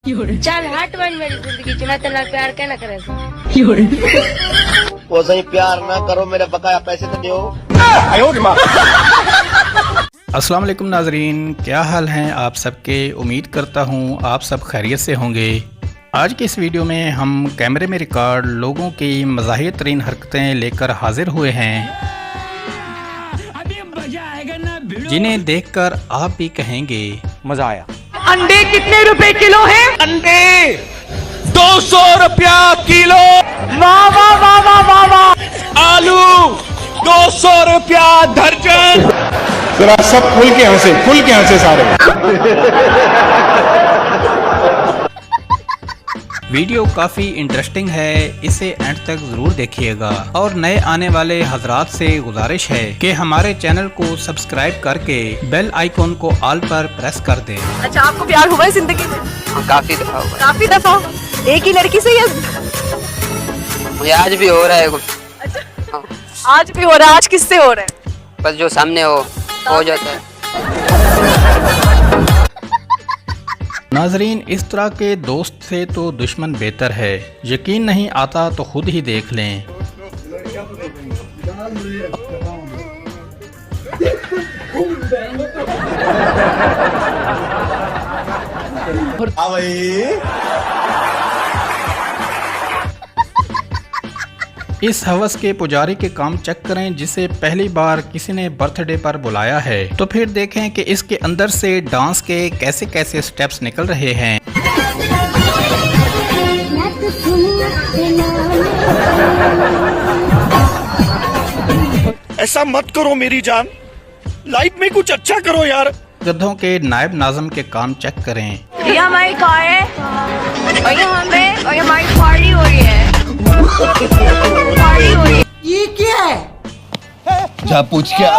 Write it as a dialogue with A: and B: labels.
A: चल हट बन मेरी जिंदगी च मैं तेरे नाल प्यार कहना करे
B: वो सही प्यार ना करो मेरे बकाया पैसे तो दो।
C: अस्सलाम वालेकुम नाजरीन, क्या हाल हैं आप सबके। उम्मीद करता हूँ आप सब खैरियत से होंगे। आज की इस वीडियो में हम कैमरे में रिकॉर्ड लोगों की मज़ाहिर तरीन हरकतें लेकर हाजिर हुए हैं, जिन्हें देखकर आप भी कहेंगे मज़ा आया।
D: अंडे कितने रुपए किलो है?
E: अंडे 200 रुपया किलो।
D: वाह वाह वाह वाह वाह वाह।
E: आलू 200 रुपया दर्जन।
F: जरा सब खुल के हंसे सारे।
C: वीडियो काफ़ी इंटरेस्टिंग है, इसे एंड तक ज़रूर देखिएगा। और नए आने वाले हजरात से गुजारिश है कि हमारे चैनल को सब्सक्राइब करके बेल आइकॉन को ऑल पर प्रेस कर दें।
D: अच्छा, आपको प्यार हुआ है जिंदगी में?
B: काफी दफा हुआ
D: काफी दफा। एक ही लड़की से या
B: मुझे आज भी हो रहा है।
D: अच्छा, आज भी हो रहा है? आज किससे हो रहा है?
B: बस जो सामने हो जाता है।
C: नाजरीन, इस तरह के दोस्त से तो दुश्मन बेहतर है। यकीन नहीं आता तो खुद ही देख लें। इस हवस के पुजारी के काम चेक करें जिसे पहली बार किसी ने बर्थडे पर बुलाया है, तो फिर देखें कि इसके अंदर से डांस के कैसे कैसे स्टेप्स निकल रहे हैं।
E: ऐसा मत करो मेरी जान, लाइफ में कुछ अच्छा करो यार।
C: गधों के नायब नाज़म के काम चेक करें।
D: ये हमारी कार है और ये हमारी पार्टी हो रही है। पार्टी हो रही है।
F: जा पूछ क्या